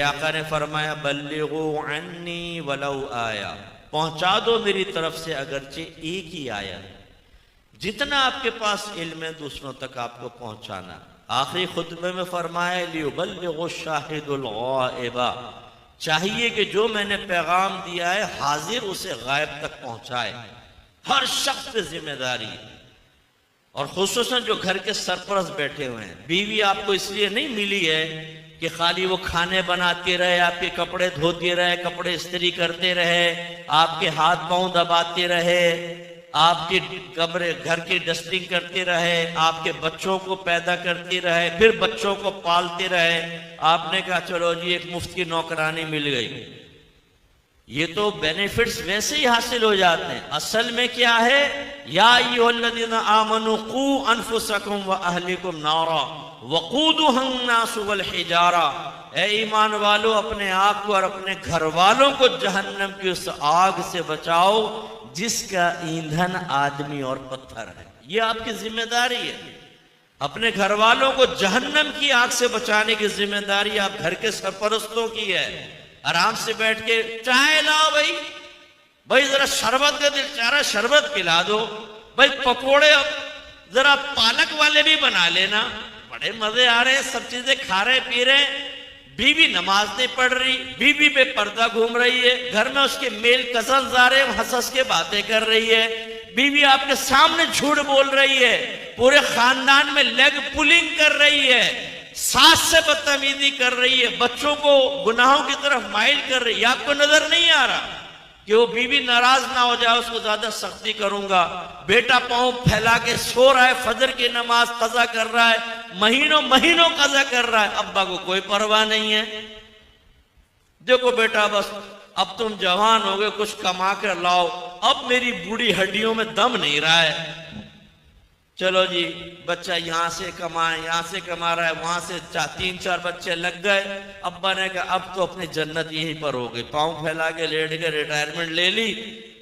आका ने फरमाया बल्लिगू अन्नी वलौ आया, पहुंचा दो मेरी तरफ से अगरचे एक ही आया। जितना आपके पास इल्म है दूसरों तक आपको पहुंचाना। आखिरी खुतबे में फरमाया लियुबल्लिगु शाहिदुल गाइबा, चाहिए कि जो मैंने पैगाम दिया है हाजिर उसे गायब तक पहुंचाए। हर शख्स पे जिम्मेदारी, और खुसूसन जो घर के सरपरस्त बैठे हुए हैं। बीवी आपको इसलिए नहीं मिली है कि खाली वो खाने बनाते रहे, आपके कपड़े धोते रहे, कपड़े इस्त्री करते रहे, आपके हाथ पांव दबाते रहे, आपके कमरे घर की डस्टिंग करते रहे, आपके बच्चों को पैदा करते रहे, फिर बच्चों को पालते रहे। आपने कहा चलो जी एक मुफ्त की नौकरानी मिल गई। ये तो बेनिफिट्स वैसे ही हासिल हो जाते हैं। असल में क्या है, या अय्युहल्लज़ीना आमनू कू अनफुसकुम व अहलिकुम नारा वक़ूदुहन्नास वल हिजारा, ए ईमान वालों अपने आप को और अपने घर वालों को जहन्नम की उस आग से बचाओ जिसका ईंधन आदमी और पत्थर है। ये आपकी जिम्मेदारी है। अपने घर वालों को जहन्नम की आग से बचाने की जिम्मेदारी आप घर के सरपरस्तों की है। आराम से बैठ के चाय लाओ भाई जरा शरबत का दिल चाह रहा शरबत पिला दो भाई, पकोड़े जरा पालक वाले भी बना लेना, बड़े मजे आ रहे हैं, सब चीजें खा रहे पी रहे। बीवी नमाज नहीं पढ़ रही, बीवी पे पर्दा घूम रही है, घर में उसके मेल कजन आ रहे हैं, हंस हंस के बातें कर रही है। बीवी आपके सामने झूठ बोल रही है, पूरे खानदान में लेग पुलिंग कर रही है, सास से बदतमीजी कर रही है, बच्चों को गुनाहों की तरफ माइल कर रही है। आपको नजर नहीं आ रहा कि वो बीवी नाराज ना हो जाए, उसको ज्यादा सख्ती करूंगा। बेटा पांव फैला के सो रहा है, फजर की नमाज कजा कर रहा है, महीनों महीनों कजा कर रहा है, अब्बा को कोई परवाह नहीं है। देखो बेटा बस अब तुम जवान हो गए, कुछ कमा कर लाओ, अब मेरी बूढ़ी हड्डियों में दम नहीं रहा है। चलो जी बच्चा यहाँ से कमाए, यहाँ से कमा रहा है, वहां से 3-4 बच्चे लग गए। अब्बा ने कहा अब तो अपनी जन्नत यहीं पर हो गई, पांव फैला के लेट के रिटायरमेंट ले ली,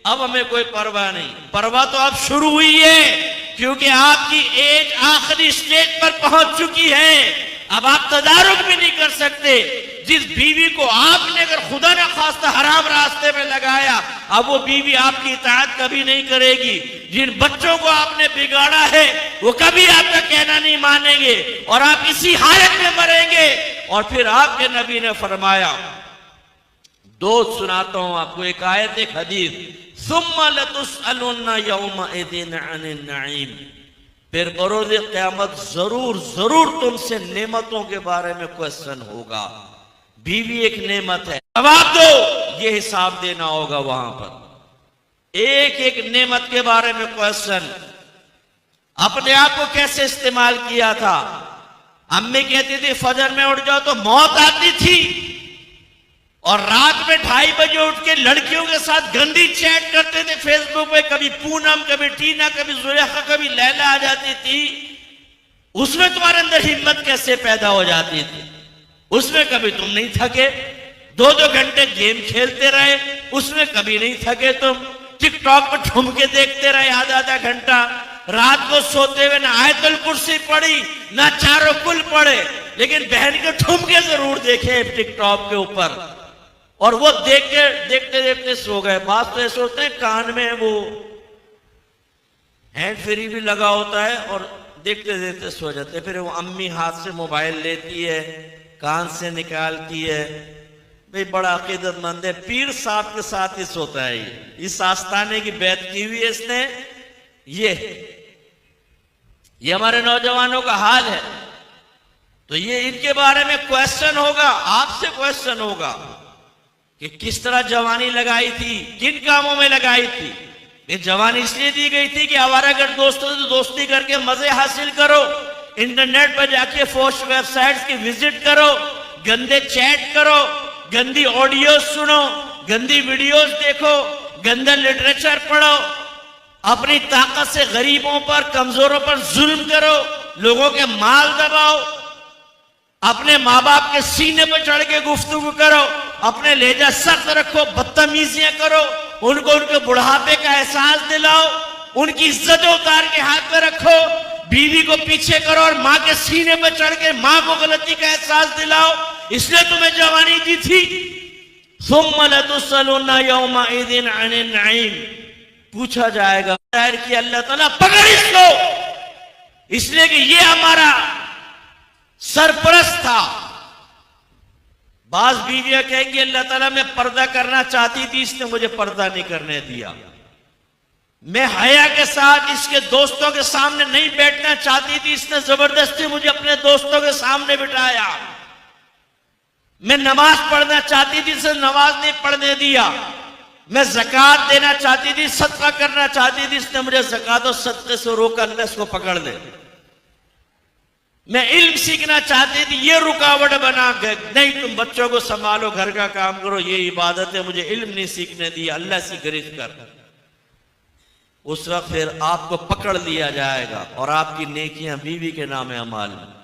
अब हमें कोई परवाह नहीं। परवाह तो अब शुरू हुई है, क्योंकि आपकी एज आखिरी स्टेज पर पहुंच चुकी है। अब आप तदारुक भी नहीं कर सकते। जिस बीवी को आपने अगर खुदा न खास्ता हराम रास्ते में लगाया, अब वो बीवी आपकी इताअत कभी नहीं करेगी। जिन बच्चों को आपने बिगाड़ा है वो कभी आपका कहना नहीं मानेंगे, और आप इसी हालत में मरेंगे। और फिर आपके नबी ने फरमाया, दो सुनाता हूं आपको, एक आयत एक हदीस, सुम्मा लतुसअलुन्ना यौमइदिन अनिन नईम, फिर बरोज़ क़यामत जरूर जरूर तुमसे नेमतों के बारे में क्वेश्चन होगा। बीवी एक नेमत है, जवाब दो, ये हिसाब देना होगा वहां पर। एक एक नेमत के बारे में क्वेश्चन। अपने आप को कैसे इस्तेमाल किया था। अम्मी कहती थी फजर में उठ जाओ तो मौत आती थी, और रात में 2:30 बजे उठ के लड़कियों के साथ गंदी चैट करते थे फेसबुक पे, कभी पूनम, कभी टीना, कभी जुलेखा, कभी लैला आ जाती थी। उसमें तुम्हारे अंदर हिम्मत कैसे पैदा हो जाती थी। उसमें कभी तुम नहीं थके, 2-2 घंटे गेम खेलते रहे, उसमें कभी नहीं थके तुम। टिकटॉक पर ठुमके देखते रहे आधा घंटा, रात को सोते हुए ना आयतुल कुर्सी पढ़ी ना चारों कुल पढ़े, लेकिन बहन के ठुमके जरूर देखे टिकटॉक के ऊपर, और वो देखते देखते सो गए। बात तो ऐसे होते हैं कान में वो हैंड फ्री भी लगा होता है और देखते देखते सो जाते। फिर वो अम्मी हाथ से मोबाइल लेती है, कान से निकालती है। भाई बड़ा अकीदतमंद है, पीर साहब के साथ ही सोता है। इस आस्ताने की बैत की हुई है इसने। ये हमारे नौजवानों का हाल है। तो ये इनके बारे में क्वेश्चन होगा, आपसे क्वेश्चन होगा कि किस तरह जवानी लगाई थी, किन कामों में लगाई थी। ये जवानी इसलिए दी गई थी कि आवारागर्द दोस्तों से दोस्ती करके मजे हासिल करो, इंटरनेट पर जाके फोर्स वेबसाइट्स की विजिट करो, गंदे चैट करो, गंदी ऑडियो सुनो, गंदी वीडियोस देखो, गंदा लिटरेचर पढ़ो, अपनी ताकत से गरीबों पर, कमजोरों पर जुल्म करो, लोगों के माल दबाओ, अपने माँ बाप के सीने पर चढ़ के गुफ्तगू करो, अपने लहजा सख्त रखो, बदतमीजियां करो, उनको उनके बुढ़ापे का एहसास दिलाओ, उनकी इज्जत उतार के हाथ में रखो, बीवी को पीछे करो और माँ के सीने पर चढ़ के माँ को गलती का एहसास दिलाओ। इसलिए तुम्हें जवानी दी थी। सुम्मा लतुस्सलुन्ना यौमइज़िन अनिन नईम, पूछा जाएगा कि अल्लाह ताला पकड़ इसको, इसलिए कि ये हमारा सरपरस्त था। बाज बीवियां कहेंगी अल्लाह ताला मैं पर्दा करना चाहती थी, इसने मुझे पर्दा नहीं करने दिया। मैं हया के साथ इसके दोस्तों के सामने नहीं बैठना चाहती थी, इसने जबरदस्ती मुझे अपने दोस्तों के सामने बिठाया। मैं नमाज पढ़ना चाहती थी, इसने नमाज नहीं पढ़ने दिया। मैं ज़कात देना चाहती थी, सदका करना चाहती थी, इसने मुझे ज़कात और सदके से रोका। अल्लाह इसको पकड़ ले। मैं इल्म सीखना चाहती थी, ये रुकावट बना के नहीं तुम बच्चों को संभालो, घर का काम करो, ये इबादत है, मुझे इल्म नहीं सीखने दिया, अल्लाह से गिरफ्त कर। उस वक्त फिर आपको पकड़ लिया जाएगा और आपकी नेकियां बीवी के नाम अमाल में